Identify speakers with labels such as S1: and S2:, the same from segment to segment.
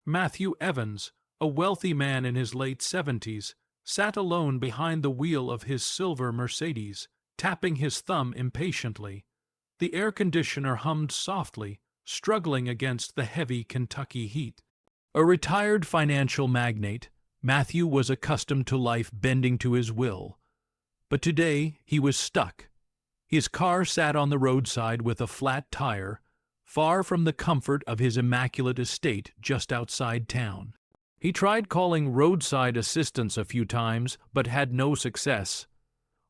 S1: Matthew Evans, a wealthy man in his late 70s, sat alone behind the wheel of his silver Mercedes, tapping his thumb impatiently. The air conditioner hummed softly, struggling against the heavy Kentucky heat. A retired financial magnate, Matthew was accustomed to life bending to his will. But today he was stuck. His car sat on the roadside with a flat tire, far from the comfort of his immaculate estate just outside town. He tried calling roadside assistance a few times, but had no success.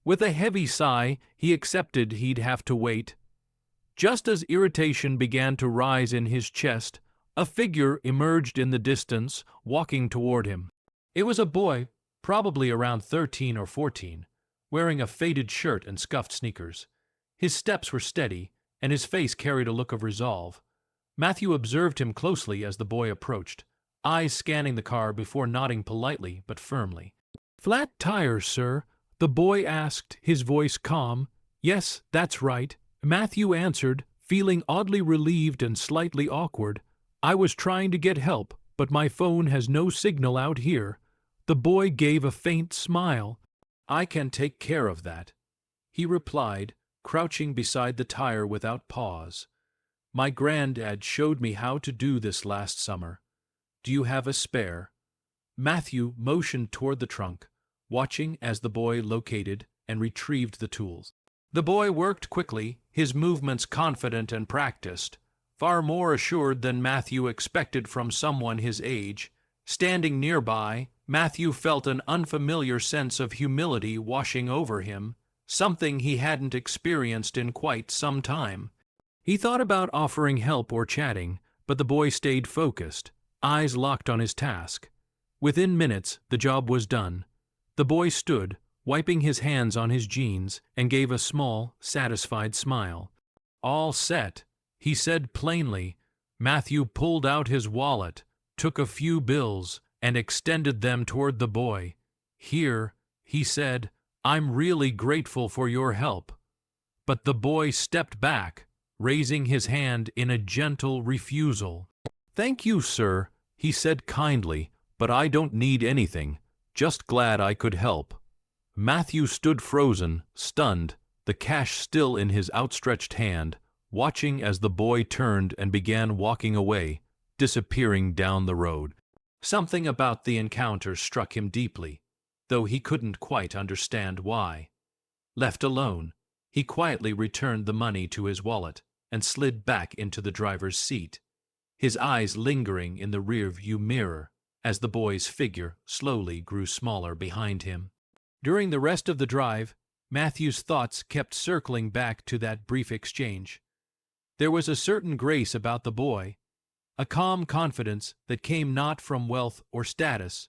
S1: With a heavy sigh, he accepted he'd have to wait. Just as irritation began to rise in his chest, a figure emerged in the distance, walking toward him. It was a boy, probably around 13 or 14, wearing a faded shirt and scuffed sneakers. His steps were steady, and his face carried a look of resolve. Matthew observed him closely as the boy approached, eyes scanning the car before nodding politely but firmly. "Flat tires, sir?" the boy asked, his voice calm. "Yes, that's right," Matthew answered, feeling oddly relieved and slightly awkward. "I was trying to get help, but my phone has no signal out here." The boy gave a faint smile. "I can take care of that," he replied, crouching beside the tire without pause. "My granddad showed me how to do this last summer. Do you have a spare?" Matthew motioned toward the trunk, watching as the boy located and retrieved the tools. The boy worked quickly, his movements confident and practiced, far more assured than Matthew expected from someone his age. Standing nearby, Matthew felt an unfamiliar sense of humility washing over him, something he hadn't experienced in quite some time. He thought about offering help or chatting, but the boy stayed focused, eyes locked on his task. Within minutes, the job was done. The boy stood, wiping his hands on his jeans, and gave a small, satisfied smile. "All set," he said plainly. Matthew pulled out his wallet, took a few bills, and extended them toward the boy. "Here," he said, "I'm really grateful for your help." But the boy stepped back, raising his hand in a gentle refusal. "Thank you, sir," he said kindly, "but I don't need anything. Just glad I could help." Matthew stood frozen, stunned, the cash still in his outstretched hand, watching as the boy turned and began walking away, disappearing down the road. Something about the encounter struck him deeply, though he couldn't quite understand why. Left alone, he quietly returned the money to his wallet and slid back into the driver's seat, his eyes lingering in the rear-view mirror as the boy's figure slowly grew smaller behind him. During the rest of the drive, Matthew's thoughts kept circling back to that brief exchange. There was a certain grace about the boy, a calm confidence that came not from wealth or status,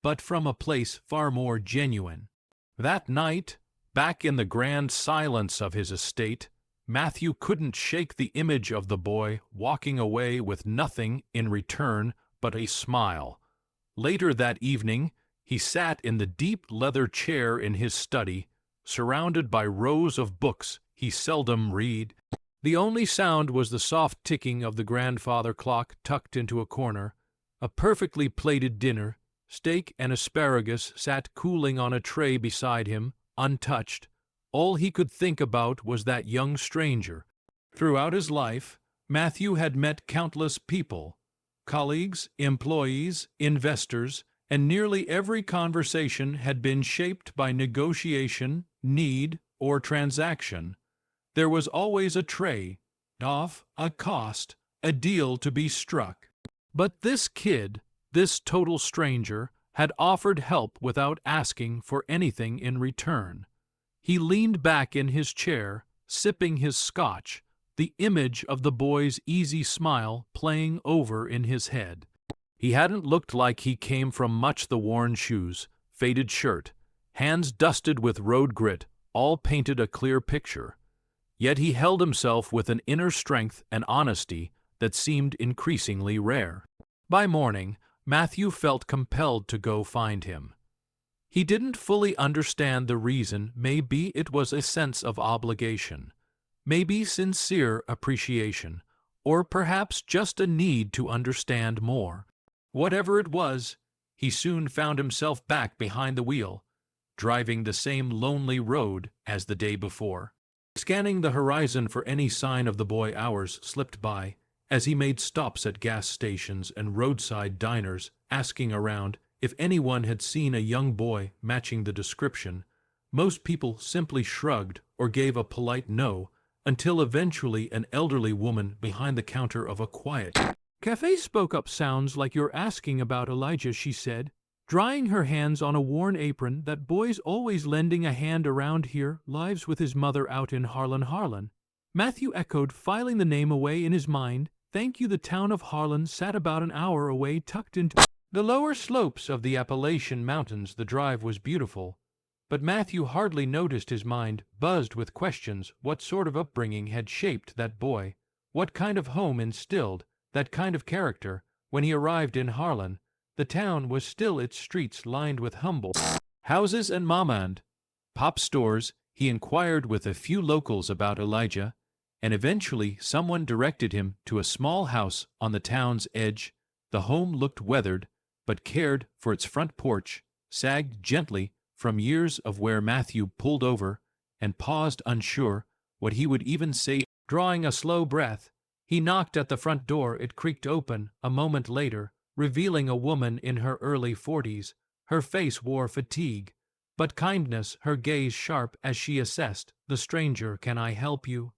S1: but from a place far more genuine. That night, back in the grand silence of his estate, Matthew couldn't shake the image of the boy walking away with nothing in return but a smile. Later that evening, he sat in the deep leather chair in his study, surrounded by rows of books he seldom read. The only sound was the soft ticking of the grandfather clock tucked into a corner. A perfectly plated dinner, steak and asparagus, sat cooling on a tray beside him, untouched. All he could think about was that young stranger. Throughout his life, Matthew had met countless people, colleagues, employees, investors, and nearly every conversation had been shaped by negotiation, need, or transaction. There was always a trade-off, a cost, a deal to be struck. But this kid, this total stranger, had offered help without asking for anything in return. He leaned back in his chair, sipping his scotch, the image of the boy's easy smile playing over in his head. He hadn't looked like he came from much. The worn shoes, faded shirt, hands dusted with road grit, all painted a clear picture. Yet he held himself with an inner strength and honesty that seemed increasingly rare. By morning, Matthew felt compelled to go find him. He didn't fully understand the reason. Maybe it was a sense of obligation, maybe sincere appreciation, or perhaps just a need to understand more. Whatever it was, he soon found himself back behind the wheel, driving the same lonely road as the day before. Scanning the horizon for any sign of the boy, hours slipped by as he made stops at gas stations and roadside diners, asking around if anyone had seen a young boy matching the description. Most people simply shrugged or gave a polite no, until eventually an elderly woman behind the counter of a quiet cafe spoke up. "Sounds like you're asking about Elijah," she said, drying her hands on a worn apron. "That boy's always lending a hand around here, lives with his mother out in Harlan. Matthew echoed, filing the name away in his mind. "Thank you." The town of Harlan sat about an hour away, tucked into the lower slopes of the Appalachian Mountains. The drive was beautiful, but Matthew hardly noticed. His mind buzzed with questions. What sort of upbringing had shaped that boy? What kind of home instilled that kind of character? When he arrived in Harlan, the town was still, its streets lined with humble houses and mama and pop stores. He inquired with a few locals about Elijah, and eventually someone directed him to a small house on the town's edge. The home looked weathered, but cared for. Its front porch sagged gently from years of where Matthew pulled over and paused, unsure what he would even say. Drawing a slow breath, he knocked at the front door. It creaked open a moment later, revealing a woman in her early 40s. Her face wore fatigue, but kindness, her gaze sharp as she assessed the stranger. "Can I help you?"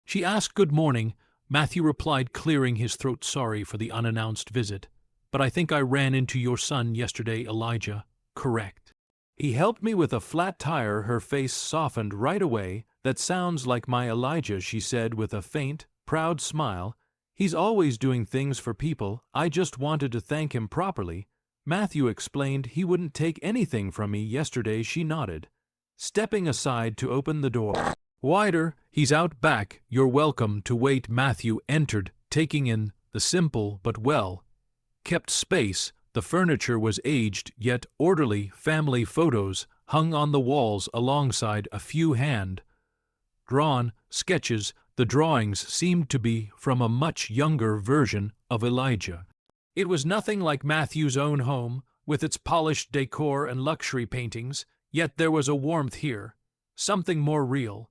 S1: she asked. "Good morning," Matthew replied, clearing his throat. "Sorry for the unannounced visit, but I think I ran into your son yesterday, Elijah." "Correct. He helped me with a flat tire." Her face softened right away. "That sounds like my Elijah," she said with a faint, proud smile. "He's always doing things for people. I just wanted to thank him properly." Matthew explained. "He wouldn't take anything from me yesterday." She nodded, stepping aside to open the door wider. "He's out back. You're welcome to wait." Matthew entered, taking in the simple but well-kept space. The furniture was aged yet orderly. Family photos hung on the walls alongside a few hand-drawn sketches. The drawings seemed to be from a much younger version of Elijah. It was nothing like Matthew's own home, with its polished decor and luxury paintings, yet there was a warmth here, something more real.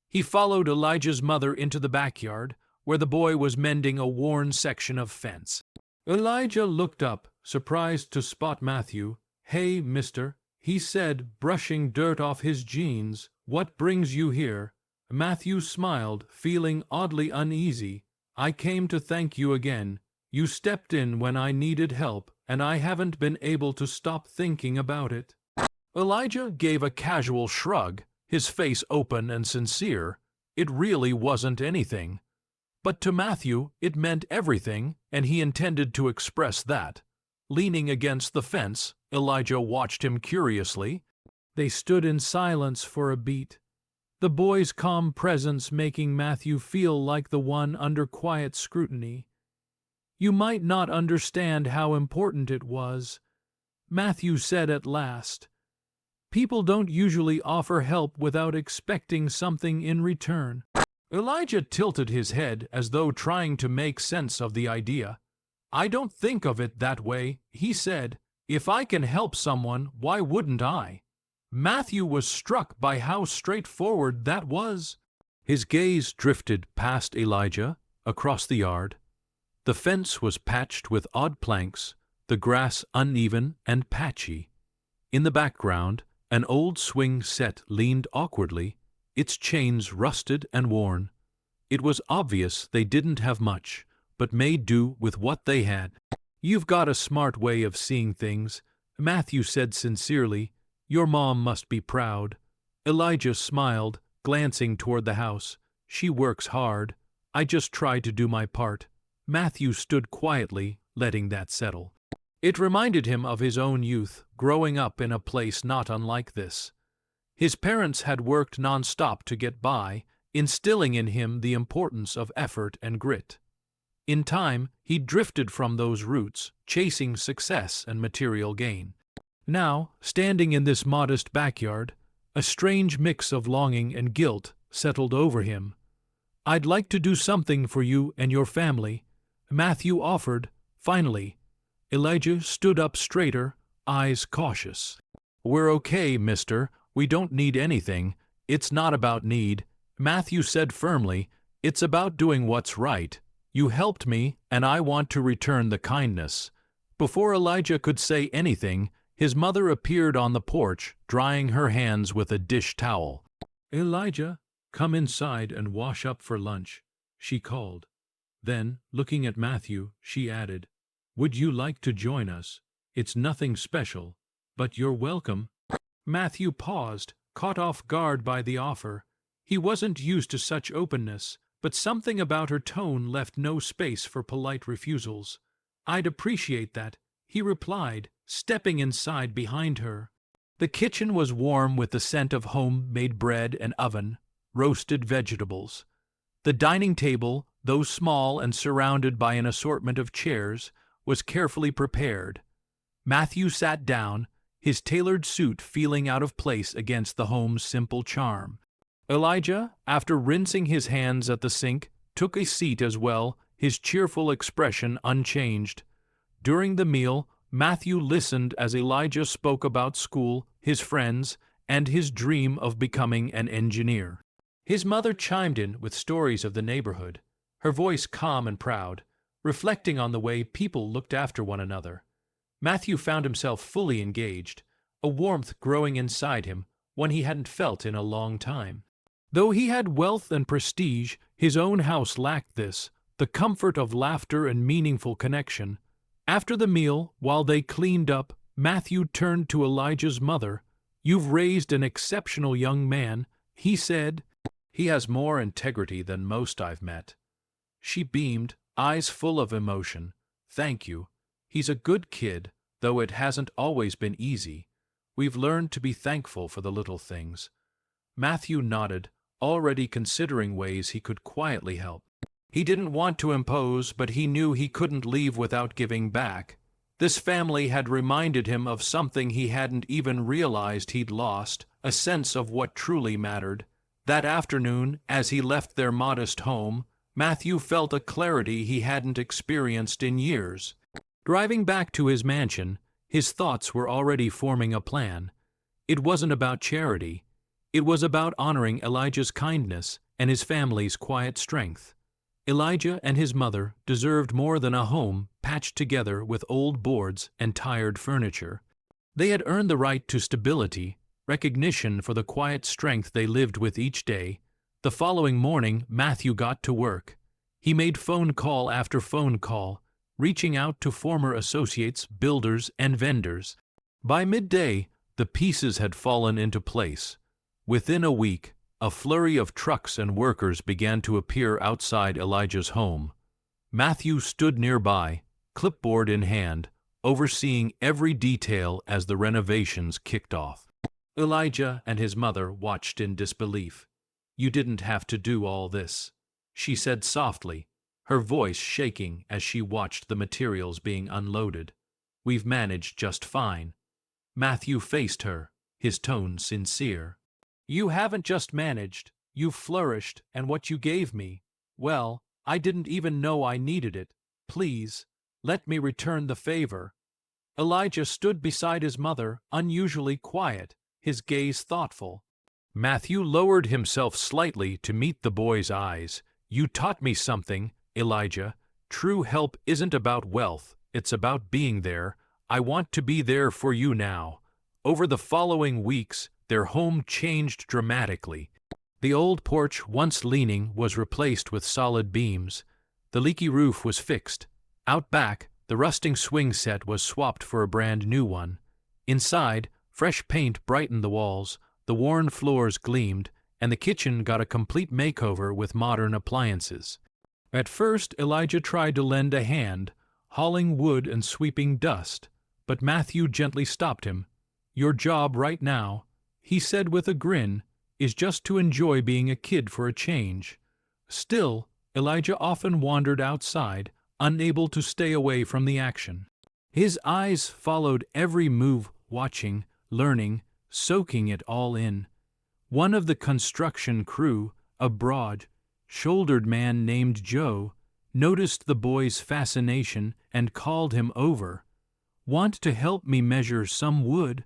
S1: He followed Elijah's mother into the backyard, where the boy was mending a worn section of fence. Elijah looked up, surprised to spot Matthew. "Hey, mister," he said, brushing dirt off his jeans. "What brings you here?" Matthew smiled, feeling oddly uneasy. "I came to thank you again. You stepped in when I needed help, and I haven't been able to stop thinking about it." Elijah gave a casual shrug, his face open and sincere. It really wasn't anything. But to Matthew it meant everything, and he intended to express that. Leaning against the fence, Elijah watched him curiously. They stood in silence for a beat, the boy's calm presence making Matthew feel like the one under quiet scrutiny. "You might not understand how important it was," Matthew said at last. "People don't usually offer help without expecting something in return." Elijah tilted his head as though trying to make sense of the idea. "I don't think of it that way," he said. "If I can help someone, why wouldn't I?" Matthew was struck by how straightforward that was. His gaze drifted past Elijah, across the yard. The fence was patched with odd planks, the grass uneven and patchy. In the background, an old swing set leaned awkwardly, its chains rusted and worn. It was obvious they didn't have much, but made do with what they had. "You've got a smart way of seeing things," Matthew said sincerely. "Your mom must be proud." Elijah smiled, glancing toward the house. "She works hard. I just try to do my part." Matthew stood quietly, letting that settle. It reminded him of his own youth, growing up in a place not unlike this. His parents had worked non-stop to get by, instilling in him the importance of effort and grit. In time, he drifted from those roots, chasing success and material gain. Now, standing in this modest backyard, a strange mix of longing and guilt settled over him. "I'd like to do something for you and your family," Matthew offered, finally. Elijah stood up straighter, eyes cautious. "We're okay, mister. We don't need anything. It's not about need," Matthew said firmly. "It's about doing what's right. You helped me, and I want to return the kindness." Before Elijah could say anything, his mother appeared on the porch, drying her hands with a dish towel. "Elijah, come inside and wash up for lunch," she called. Then, looking at Matthew, she added, "Would you like to join us? It's nothing special, but you're welcome." Matthew paused, caught off guard by the offer. He wasn't used to such openness, but something about her tone left no space for polite refusals. "I'd appreciate that," he replied, stepping inside behind her. The kitchen was warm with the scent of home-made bread and oven, roasted vegetables. The dining table, though small and surrounded by an assortment of chairs, was carefully prepared. Matthew sat down, his tailored suit feeling out of place against the home's simple charm. Elijah, after rinsing his hands at the sink, took a seat as well, his cheerful expression unchanged. During the meal, Matthew listened as Elijah spoke about school, his friends, and his dream of becoming an engineer. His mother chimed in with stories of the neighborhood, her voice calm and proud, reflecting on the way people looked after one another. Matthew found himself fully engaged, a warmth growing inside him, one he hadn't felt in a long time. Though he had wealth and prestige, his own house lacked this, the comfort of laughter and meaningful connection. After the meal, while they cleaned up, Matthew turned to Elijah's mother. "You've raised an exceptional young man," he said. "He has more integrity than most I've met." She beamed, eyes full of emotion. "Thank you. He's a good kid, though it hasn't always been easy. We've learned to be thankful for the little things." Matthew nodded, already considering ways he could quietly help. He didn't want to impose, but he knew he couldn't leave without giving back. This family had reminded him of something he hadn't even realized he'd lost, a sense of what truly mattered. That afternoon, as he left their modest home, Matthew felt a clarity he hadn't experienced in years. Driving back to his mansion, his thoughts were already forming a plan. It wasn't about charity. It was about honoring Elijah's kindness and his family's quiet strength. Elijah and his mother deserved more than a home patched together with old boards and tired furniture. They had earned the right to stability, recognition for the quiet strength they lived with each day. The following morning, Matthew got to work. He made phone call after phone call, reaching out to former associates, builders, and vendors. By midday, the pieces had fallen into place. Within a week, a flurry of trucks and workers began to appear outside Elijah's home. Matthew stood nearby, clipboard in hand, overseeing every detail as the renovations kicked off. Elijah and his mother watched in disbelief. "You didn't have to do all this," she said softly, her voice shaking as she watched the materials being unloaded. "We've managed just fine." Matthew faced her, his tone sincere. "You haven't just managed, you've flourished, and what you gave me, well, I didn't even know I needed it. Please, let me return the favor." Elijah stood beside his mother, unusually quiet, his gaze thoughtful. Matthew lowered himself slightly to meet the boy's eyes. "You taught me something, Elijah. True help isn't about wealth, it's about being there. I want to be there for you now." Over the following weeks, their home changed dramatically. The old porch, once leaning, was replaced with solid beams. The leaky roof was fixed. Out back, the rusting swing set was swapped for a brand new one. Inside, fresh paint brightened the walls, the worn floors gleamed, and the kitchen got a complete makeover with modern appliances. At first, Elijah tried to lend a hand, hauling wood and sweeping dust, but Matthew gently stopped him. "Your job right now," he said with a grin, "is just to enjoy being a kid for a change." Still, Elijah often wandered outside, unable to stay away from the action. His eyes followed every move, watching, learning, soaking it all in. One of the construction crew, a broad-shouldered man named Joe, noticed the boy's fascination and called him over. Want to help me measure some wood?"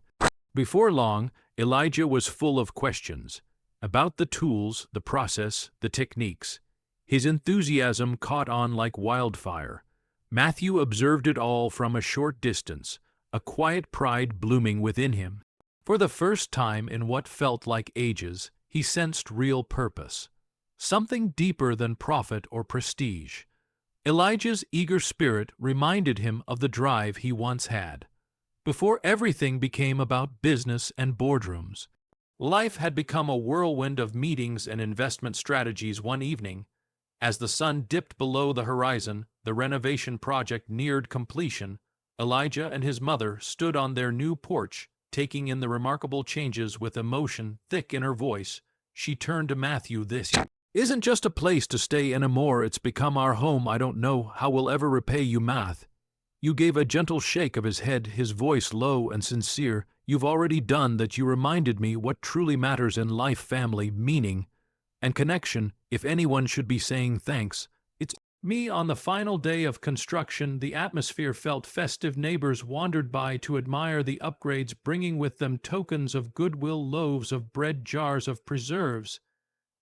S1: Before long, Elijah was full of questions about the tools, the process, the techniques. His enthusiasm caught on like wildfire. Matthew observed it all from a short distance, a quiet pride blooming within him. For the first time in what felt like ages, he sensed real purpose, something deeper than profit or prestige. Elijah's eager spirit reminded him of the drive he once had, before everything became about business and boardrooms. Life had become a whirlwind of meetings and investment strategies one evening. As the sun dipped below the horizon, the renovation project neared completion. Elijah and his mother stood on their new porch, taking in the remarkable changes with emotion thick in her voice. She turned to Matthew. "This isn't just a place to stay anymore, it's become our home. I don't know how we'll ever repay you, Math." You gave a gentle shake of his head, his voice low and sincere. "You've already done that. You reminded me what truly matters in life: family, meaning, and connection. If anyone should be saying thanks, it's me." On the final day of construction, the atmosphere felt festive. Neighbors wandered by to admire the upgrades, bringing with them tokens of goodwill: loaves of bread, jars of preserves,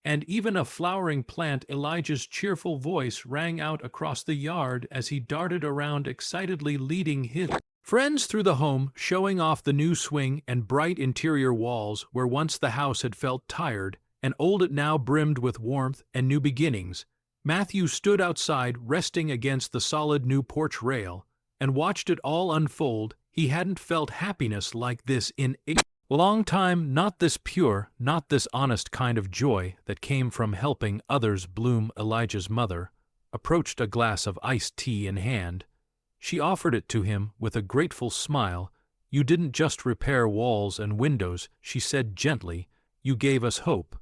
S1: and even a flowering plant. Elijah's cheerful voice rang out across the yard as he darted around excitedly, leading his friends through the home, showing off the new swing and bright interior walls. Where once the house had felt tired and old, it now brimmed with warmth and new beginnings. Matthew stood outside, resting against the solid new porch rail, and watched it all unfold. He hadn't felt happiness like this in a long time, not this pure, not this honest kind of joy that came from helping others bloom. Elijah's mother approached, a glass of iced tea in hand. She offered it to him with a grateful smile. "You didn't just repair walls and windows," she said gently. "You gave us hope,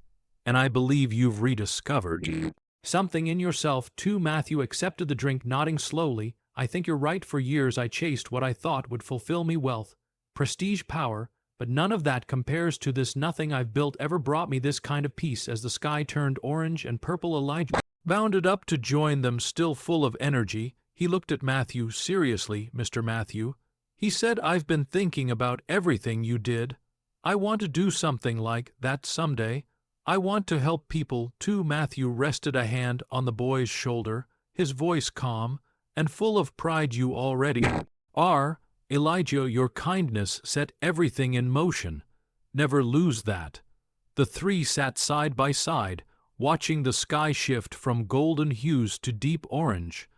S1: and I believe you've rediscovered something in yourself, too." Matthew accepted the drink, nodding slowly. "I think you're right. For years I chased what I thought would fulfill me: wealth, prestige, power. But none of that compares to this. Nothing I've built ever brought me this kind of peace." As the sky turned orange and purple, Elijah bounded up to join them, still full of energy. He looked at Matthew seriously. "Mr. Matthew," he said, "I've been thinking about everything you did. I want to do something like that someday. I want to help people, too." Matthew rested a hand on the boy's shoulder, his voice calm and full of pride. "You already are, Elijah. Your kindness set everything in motion. Never lose that." The three sat side by side, watching the sky shift from golden hues to deep orange.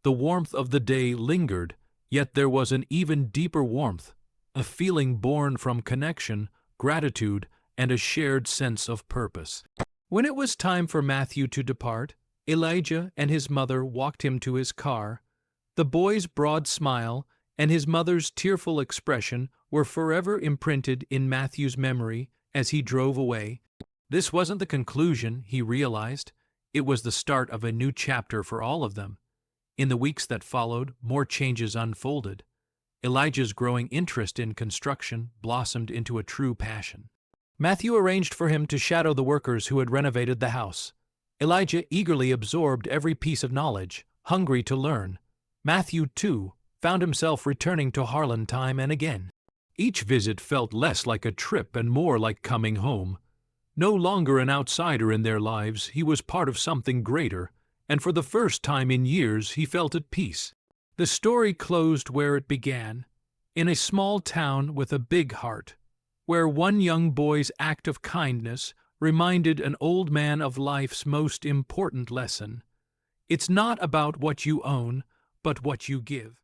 S1: The warmth of the day lingered, yet there was an even deeper warmth, a feeling born from connection, gratitude, and a shared sense of purpose. When it was time for Matthew to depart, Elijah and his mother walked him to his car. The boy's broad smile and his mother's tearful expression were forever imprinted in Matthew's memory as he drove away. This wasn't the conclusion, he realized. It was the start of a new chapter for all of them. In the weeks that followed, more changes unfolded. Elijah's growing interest in construction blossomed into a true passion. Matthew arranged for him to shadow the workers who had renovated the house. Elijah eagerly absorbed every piece of knowledge, hungry to learn. Matthew, too, found himself returning to Harlan time and again. Each visit felt less like a trip and more like coming home. No longer an outsider in their lives, he was part of something greater, and for the first time in years he felt at peace. The story closed where it began, in a small town with a big heart, where one young boy's act of kindness reminded an old man of life's most important lesson. It's not about what you own, but what you give.